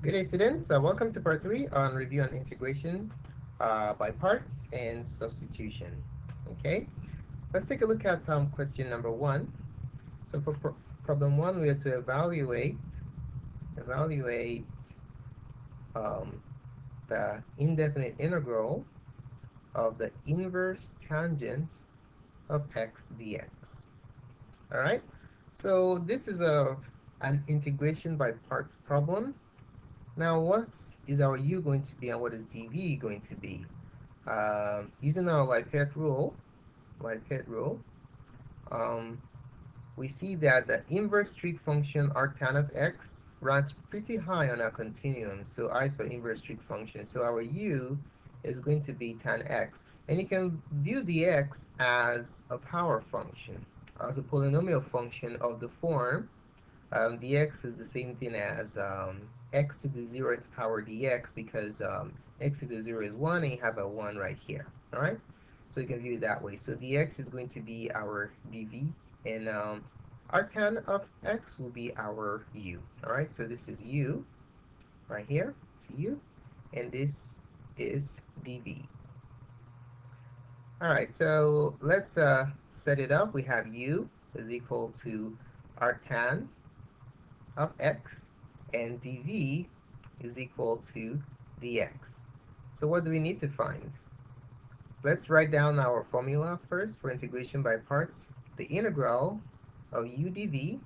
Good day, students. Welcome to part 3 on review and integration by parts and substitution. Okay, let's take a look at question number 1. So for problem 1, we have to evaluate um, the indefinite integral of the inverse tangent of x dx. All right, so this is an integration by parts problem. Now, what is our u going to be and what is dv going to be? Using our Lipet rule, um, we see that the inverse trig function arctan of x ranks pretty high on our continuum. So I is for inverse trig function. So our u is going to be tan x. And you can view the x as a power function, as a polynomial function of the form dx is the same thing as x to the 0th power dx, because x to the 0 is 1 and you have a 1 right here. All right, so you can view it that way. So dx is going to be our dv, and arctan of x will be our u. All right, so this is u right here, it's u, and this is dv. All right, so let's set it up. We have u is equal to arctan of x, and dv is equal to dx. So what do we need to find? Let's write down our formula first for integration by parts. The integral of u dv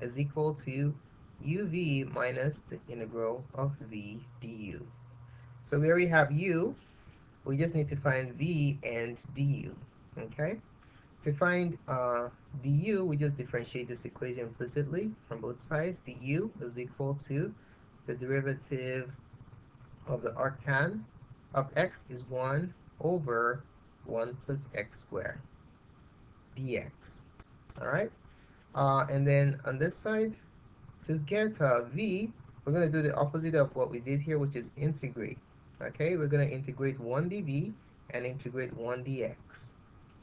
is equal to uv minus the integral of v du. So we already have u, we just need to find v and du. Okay? To find du, we just differentiate this equation implicitly from both sides. Du is equal to the derivative of the arctan of x is 1 over 1 plus x squared dx. All right? And then on this side, to get v, we're going to do the opposite of what we did here, which is integrate. Okay? We're going to integrate 1 dv and integrate 1 dx.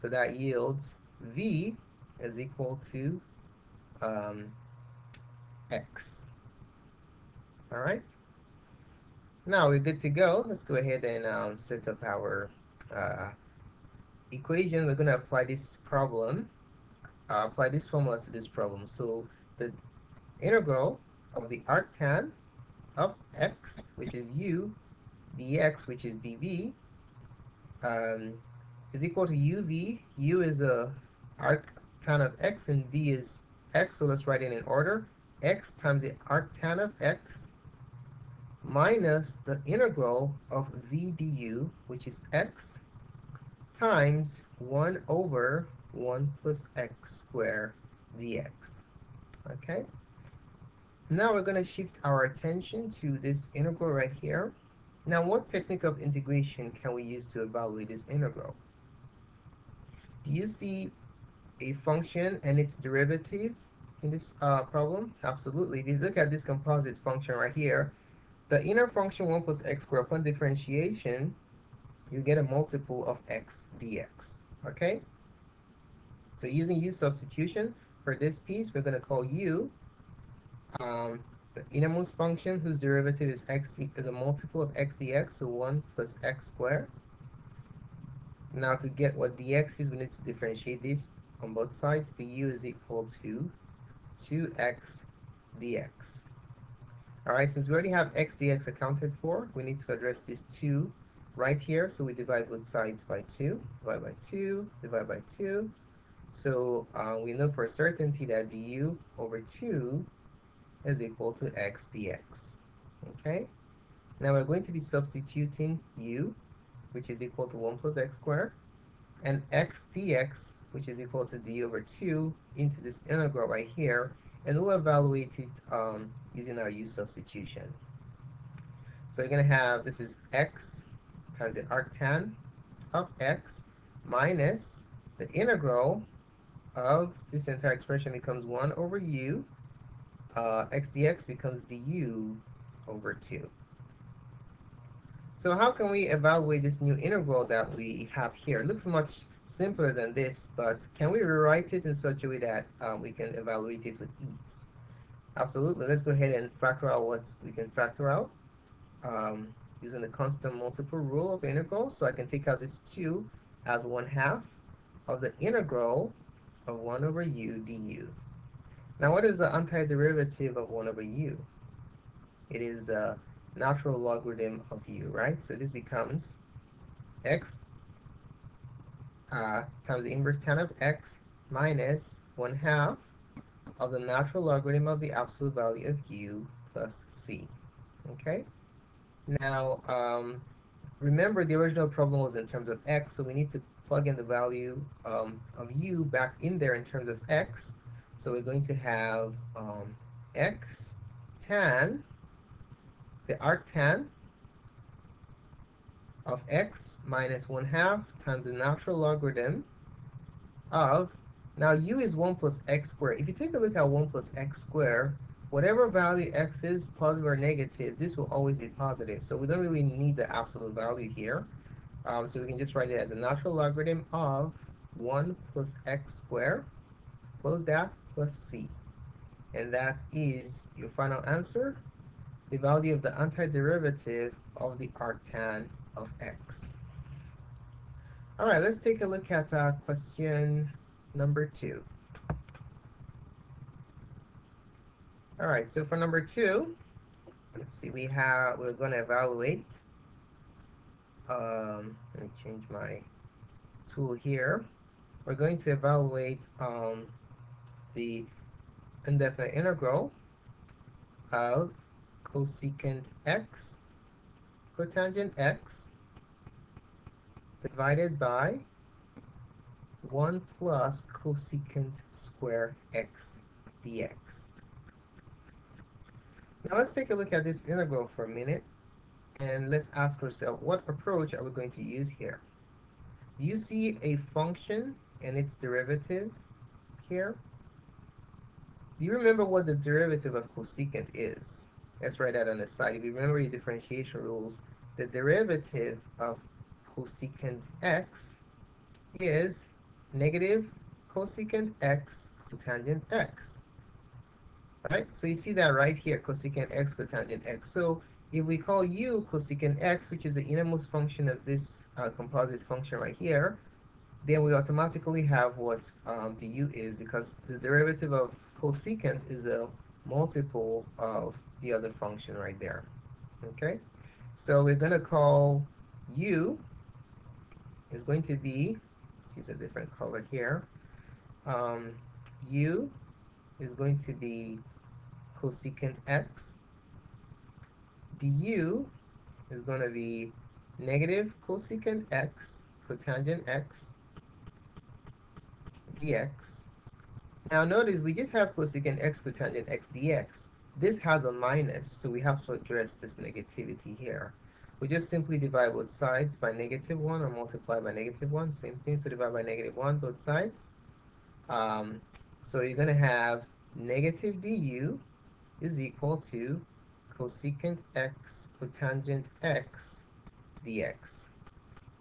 So that yields v is equal to x. All right. Now we're good to go. Let's go ahead and set up our uh, equation. We're going to apply this problem, apply this formula to this problem. So the integral of the arctan of x, which is u, dx, which is dv, is equal to uv. U is a arctan of x and v is x, so let's write it in order. X times the arctan of x minus the integral of v du, which is x, times 1 over 1 plus x squared dx. Okay? Now we're going to shift our attention to this integral right here. Now, what technique of integration can we use to evaluate this integral? Do you see a function and its derivative in this problem? Absolutely. If you look at this composite function right here, the inner function 1 plus x squared, upon differentiation, you get a multiple of x dx. Okay? So using u substitution for this piece, we're going to call u the innermost function whose derivative is x is a multiple of x dx, so 1 plus x squared. Now to get what dx is, we need to differentiate this on both sides. The u is equal to 2x dx. All right, since we already have x dx accounted for, we need to address this 2 right here. So we divide both sides by 2, divide by 2, divide by 2. So we know for certainty that du over 2 is equal to x dx. Okay, now we're going to be substituting u, which is equal to 1 plus x squared, and x dx, which is equal to d over 2, into this integral right here, and we'll evaluate it using our u substitution. So you're going to have, this is x times the arctan of x minus the integral of this entire expression becomes 1 over u. X dx becomes du over 2. So how can we evaluate this new integral that we have here? It looks much simpler than this, but can we rewrite it in such a way that we can evaluate it with ease? Absolutely. Let's go ahead and factor out what we can factor out using the constant multiple rule of integrals. So I can take out this 2 as 1/2 of the integral of 1 over u du. Now, what is the antiderivative of 1 over u? It is the natural logarithm of u, right? So this becomes x times the inverse tan of x minus 1/2 of the natural logarithm of the absolute value of u plus c. Okay? Now, remember the original problem was in terms of x, so we need to plug in the value of u back in there in terms of x. So we're going to have x tan, the arctan of x minus 1/2 times the natural logarithm of, now u is 1 plus x squared. If you take a look at 1 plus x squared, whatever value x is, positive or negative, this will always be positive. So we don't really need the absolute value here. So we can just write it as a natural logarithm of 1 plus x squared, close that, plus c. And that is your final answer, the value of the antiderivative of the arctan of x. All right, let's take a look at question number 2. All right, so for number 2, let's see, we're going to evaluate, let me change my tool here. We're going to evaluate the indefinite integral of cosecant x cotangent x divided by 1 plus cosecant square x dx. Now let's take a look at this integral for a minute, and let's ask ourselves, what approach are we going to use here? Do you see a function and its derivative here? Do you remember what the derivative of cosecant is? Let's write that on the side. If you remember your differentiation rules, the derivative of cosecant x is negative cosecant x cotangent x. Right? So you see that right here, cosecant x cotangent x. So if we call u cosecant x, which is the innermost function of this composite function right here, then we automatically have what the u is, because the derivative of cosecant is a multiple of the other function right there. Okay? So we're going to call u is going to be, let's use a different color here. U is going to be cosecant x. Du is going to be negative cosecant x cotangent x dx. Now notice we just have cosecant x cotangent x dx. This has a minus, so we have to address this negativity here. We just simply divide both sides by -1 or multiply by -1. Same thing, so divide by -1 both sides. So you're going to have negative du is equal to cosecant x cotangent x dx.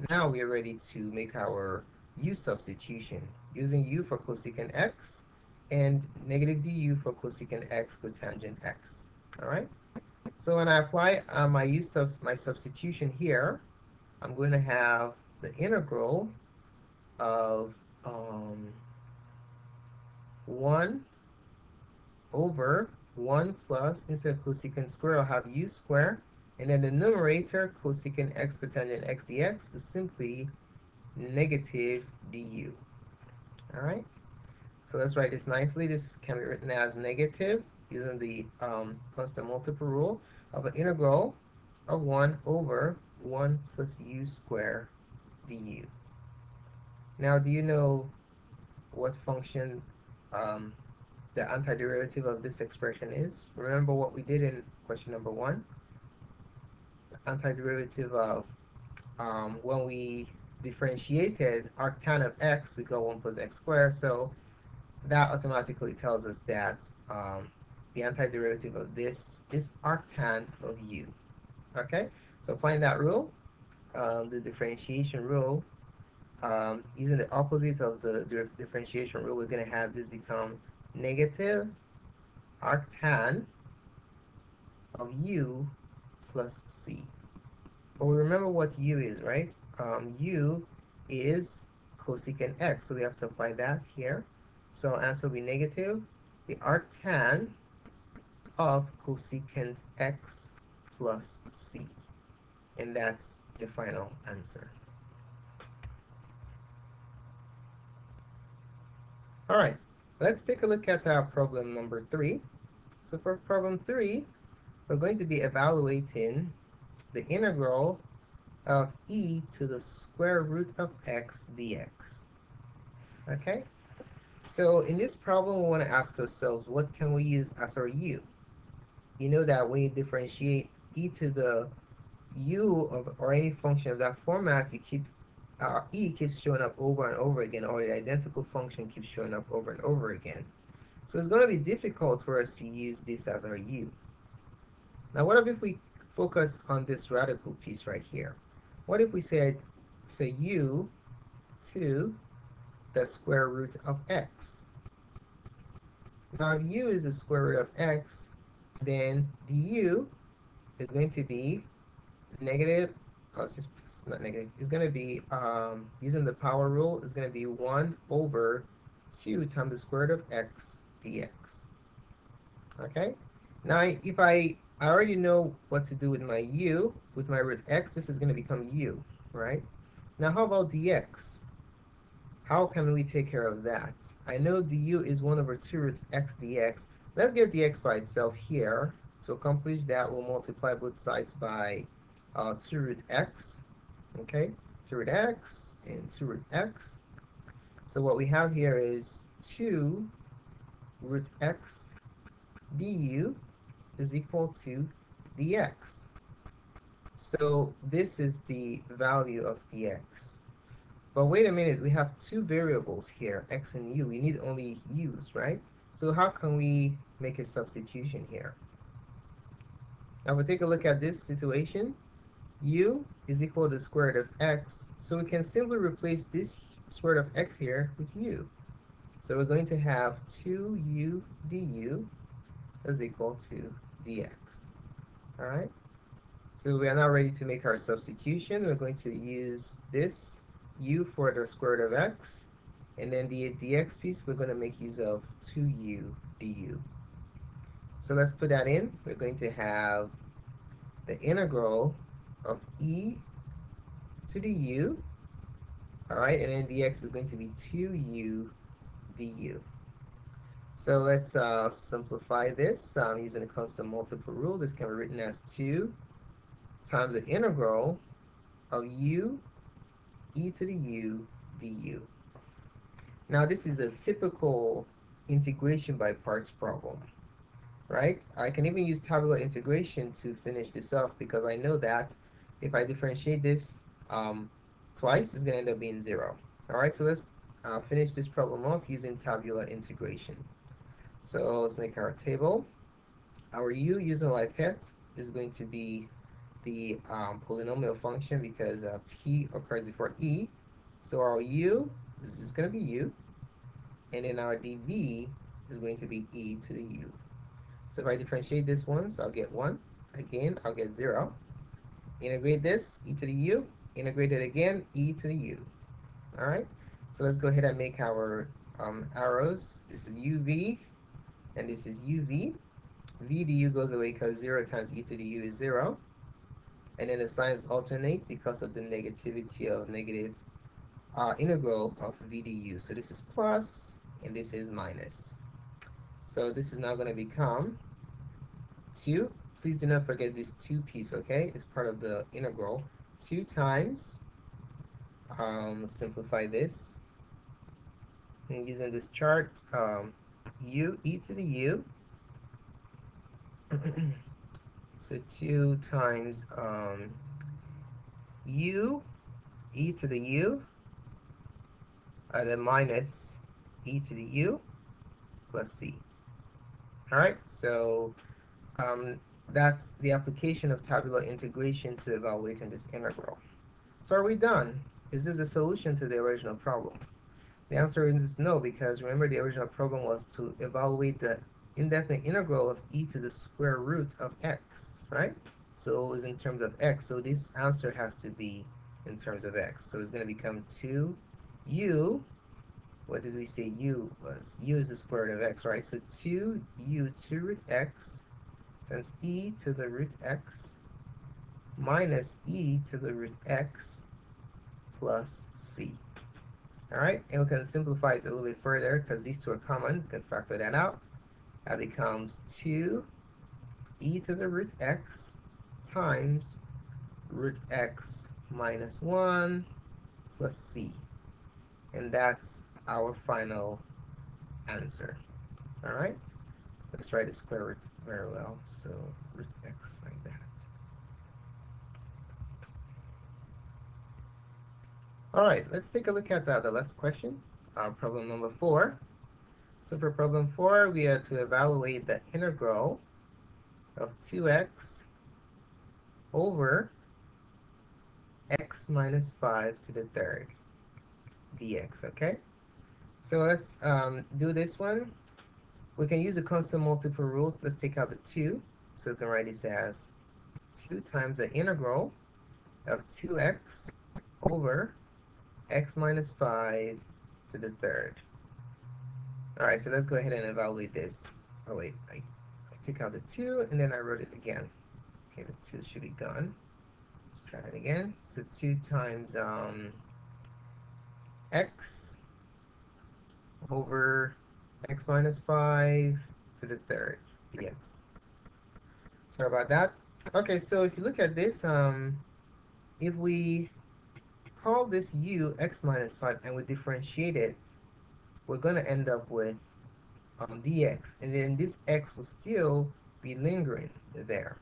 Now we are ready to make our u substitution, using u for cosecant x and negative du for cosecant x cotangent x. All right? So when I apply my substitution here, I'm going to have the integral of 1 over 1 plus, instead of cosecant square, I'll have u square. And then the numerator, cosecant x cotangent x dx, is simply negative du. All right? So let's write this nicely. This can be written as negative, using the constant multiple rule, of an integral of 1 over 1 plus u square du. Now, do you know what function the antiderivative of this expression is? Remember what we did in question number 1? The antiderivative of, when we differentiated arctan of x, we got 1 plus x squared. So that automatically tells us that the antiderivative of this is arctan of u. Okay? So applying that rule, the differentiation rule, using the opposite of the differentiation rule, we're going to have this become negative arctan of u plus c. But we remember what u is, right? U is cosecant x, so we have to apply that here. So answer will be negative. The arctan of cosecant x plus c. And that's the final answer. All right, let's take a look at problem number 3. So for problem 3, we're going to be evaluating the integral of e to the square root of x dx. Okay, so in this problem, we want to ask ourselves, what can we use as our u? You know that when you differentiate e to the u of or any function of that format, you keep e keeps showing up over and over again, or the identical function keeps showing up over and over again. So it's going to be difficult for us to use this as our u. Now, what if we focus on this radical piece right here? What if we say u to the square root of x? Now, if u is the square root of x, then du is going to be negative. Oh, it's not negative. It's going to be, using the power rule, is going to be 1 over 2 times the square root of x dx. Okay? Now, if I already know what to do with my u, with my root x, this is going to become u, right? Now, how about dx? How can we take care of that? I know du is 1 over 2 root x dx. Let's get dx by itself here. To accomplish that, we'll multiply both sides by 2 root x. Okay? 2 root x and 2 root x. So what we have here is 2 root x du is equal to dx. So this is the value of dx. But wait a minute, we have two variables here, x and u. We need only u's, right? So how can we make a substitution here? Now, if we take a look at this situation, u is equal to the square root of x. So we can simply replace this square root of x here with u. So we're going to have 2u du is equal to dx. All right? So we are now ready to make our substitution. We're going to use this u for the square root of x. And then the dx piece, we're going to make use of 2u du. So let's put that in. We're going to have the integral of e to the u. All right, and then dx is going to be 2u du. So let's simplify this using the constant multiple rule. This can be written as 2 times the integral of u e to the u du. Now, this is a typical integration by parts problem, right? I can even use tabular integration to finish this off because I know that if I differentiate this twice, it's going to end up being 0. All right, so let's finish this problem off using tabular integration. So let's make our table. Our u using LIPET is going to be the polynomial function because p occurs before e. So our u is just going to be u. And then our dv is going to be e to the u. So if I differentiate this once, I'll get 1. Again, I'll get 0. Integrate this, e to the u. Integrate it again, e to the u. All right? So let's go ahead and make our arrows. This is uv, and this is uv. V du goes away because 0 times e to the u is 0. And then the signs alternate because of the negativity of negative integral of v du. So this is plus, and this is minus. So this is now going to become 2. Please do not forget this 2 piece, okay? It's part of the integral. 2 times, let's simplify this. And using this chart, u e to the u. So 2 times u e to the u, and then minus e to the u plus c. All right, so that's the application of tabular integration to evaluating this integral. So are we done? Is this a solution to the original problem? The answer is no, because remember the original problem was to evaluate the indefinite integral of e to the square root of x, right? So it was in terms of x, so this answer has to be in terms of x. So it's going to become 2u, what did we say u was? U is the square root of x, right? So 2u to root x times e to the root x minus e to the root x plus c. All right, and we can simplify it a little bit further because these two are common. We can factor that out. That becomes 2 e to the root x times root x minus 1 plus c. And that's our final answer. All right, let's write the square root very well. So root x like that. All right, let's take a look at the last question, problem number 4. So for problem 4, we are to evaluate the integral of 2x over x minus 5 to the third dx, okay? So let's do this one. We can use a constant multiple rule. Let's take out the 2. So we can write this as 2 times the integral of 2x over x minus 5 to the third. All right, so let's go ahead and evaluate this. Oh wait, I took out the 2 and then I wrote it again. Okay, the 2 should be gone. Let's try it again. So 2 times x over x minus 5 to the third dx. Sorry about that. Okay, so if you look at this, if we call this u x minus 5 and we differentiate it, we're going to end up with dx, and then this x will still be lingering there.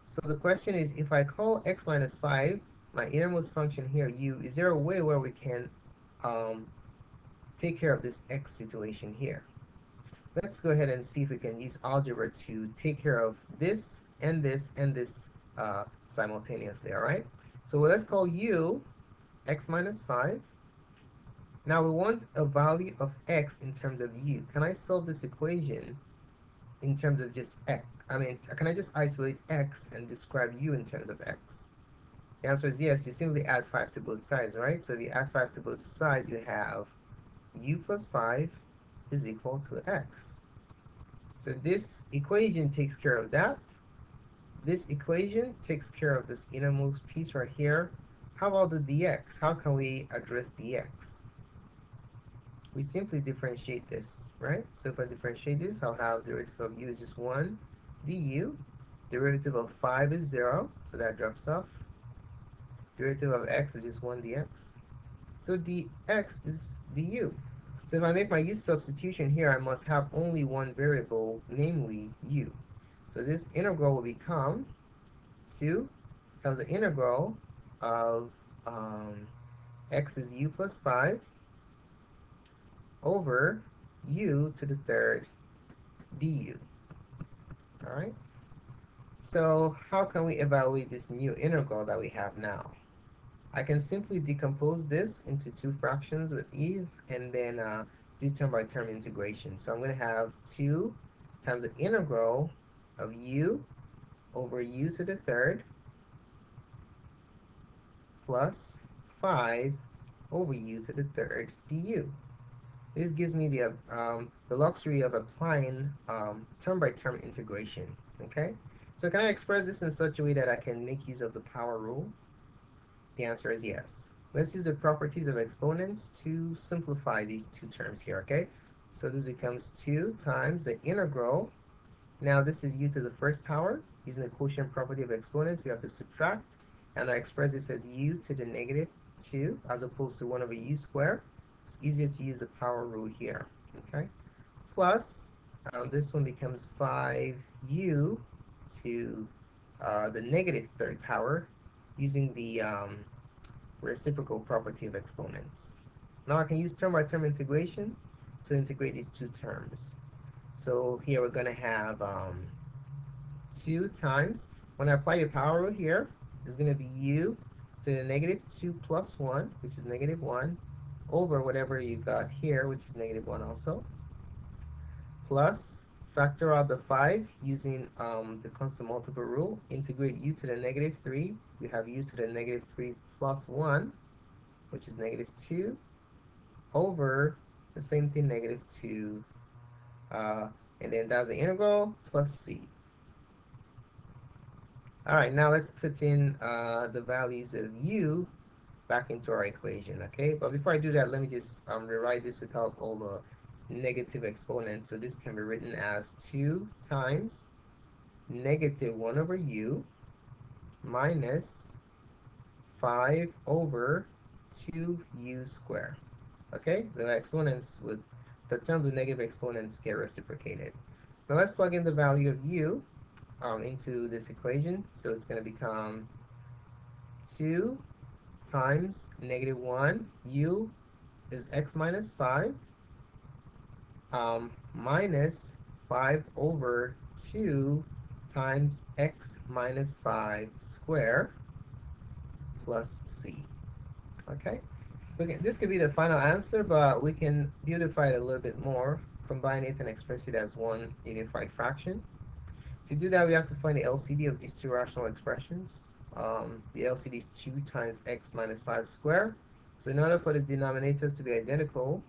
So the question is, if I call x minus 5 my innermost function here u, is there a way where we can take care of this x situation here? Let's go ahead and see if we can use algebra to take care of this and this and this simultaneously, all right? So let's call u x minus 5. Now we want a value of x in terms of u. Can I solve this equation in terms of just x? I mean, can I just isolate x and describe u in terms of x? The answer is yes. You simply add 5 to both sides, right? So if you add 5 to both sides, you have u plus 5 is equal to x. So this equation takes care of that. This equation takes care of this innermost piece right here. How about the dx? How can we address dx? We simply differentiate this, right? So if I differentiate this, I'll have derivative of u is just 1 du. Derivative of 5 is 0, so that drops off. Derivative of x is just 1 dx. So dx is du. So if I make my u substitution here, I must have only one variable, namely u. So this integral will become 2 times the integral of x is u plus 5 over u to the third du. All right. So how can we evaluate this new integral that we have now? I can simply decompose this into 2 fractions with ease and then do term by term integration. So I'm going to have 2 times the integral of u over u to the third plus 5 over u to the third du. This gives me the luxury of applying term by term integration. Okay, so can I express this in such a way that I can make use of the power rule? The answer is yes. Let's use the properties of exponents to simplify these 2 terms here, okay? So this becomes 2 times the integral. Now this is u to the first power. Using the quotient property of exponents, we have to subtract. And I express this as u to the negative 2 as opposed to 1 over u squared. It's easier to use the power rule here, okay? Plus, this one becomes 5u to the negative third power using the reciprocal property of exponents. Now I can use term by term integration to integrate these 2 terms. So here we're going to have 2 times, when I apply the power rule here, it's going to be u to the negative 2 plus 1, which is negative 1, over whatever you got here, which is negative 1 also, plus factor out the 5 using the constant multiple rule. Integrate u to the negative 3. We have u to the negative 3 plus 1, which is negative 2, over the same thing, negative 2. And then that's the integral plus c. All right, now let's put in the values of u back into our equation, okay? But before I do that, let me just rewrite this without all the negative exponents. So this can be written as 2 times negative 1 over u minus 5 over 2u squared. Okay, the exponents the terms with negative exponents get reciprocated. Now let's plug in the value of u into this equation. So it's going to become 2 times negative 1, u is x minus 5, minus 5 over 2 times x minus 5 squared plus c. Okay, this could be the final answer, but we can beautify it a little bit more, combine it and express it as one unified fraction. To do that, we have to find the LCD of these two rational expressions. The LCD is 2 times x minus 5 squared. So in order for the denominators to be identical,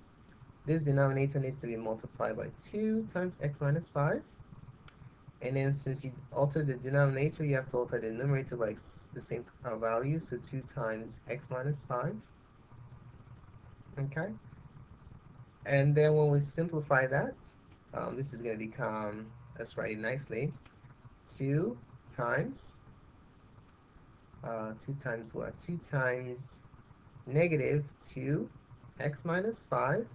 this denominator needs to be multiplied by 2 times x minus 5. And then since you alter the denominator, you have to alter the numerator by the same value, so 2 times x minus 5. Okay? And then when we simplify that, this is going to become, let's write it nicely, 2 times, 2 times what? 2 times negative 2 x minus 5,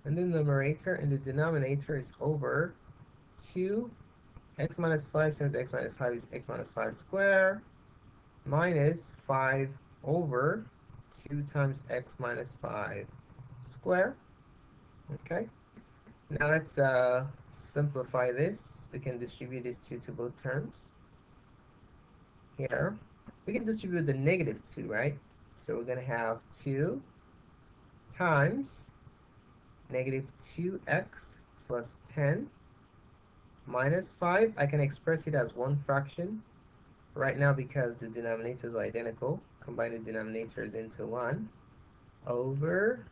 and the numerator and the denominator is over 2 x minus 5 times x minus 5 is x minus 5 squared minus 5 over 2 times x minus 5 squared. Okay, now let's simplify this. We can distribute this 2 to both terms. Here, we can distribute the negative 2, right? So we're going to have 2 times negative 2x plus 10 minus 5. I can express it as one fraction right now because the denominators are identical. Combine the denominators into 1 over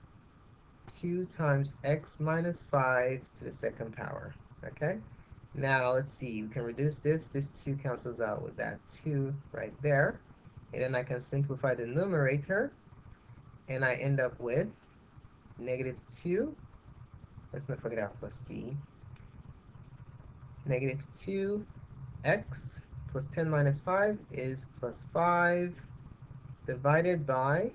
2 times x minus 5 to the second power. Okay? Now let's see, we can reduce this. This 2 cancels out with that 2 right there. And then I can simplify the numerator. And I end up with negative 2. Let's not forget our plus c. Negative 2x plus 10 minus 5 is plus 5 divided by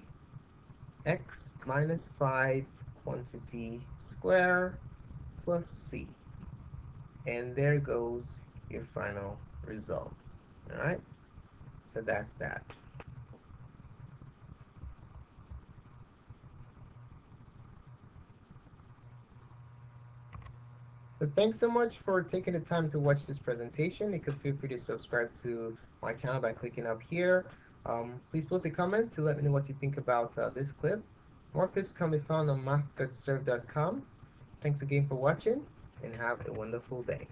x minus 5 quantity square plus c. And there goes your final result. All right, so that's that. So thanks so much for taking the time to watch this presentation. You could feel free to subscribe to my channel by clicking up here. Please post a comment to let me know what you think about this clip. More clips can be found on math.serve.com. Thanks again for watching and have a wonderful day.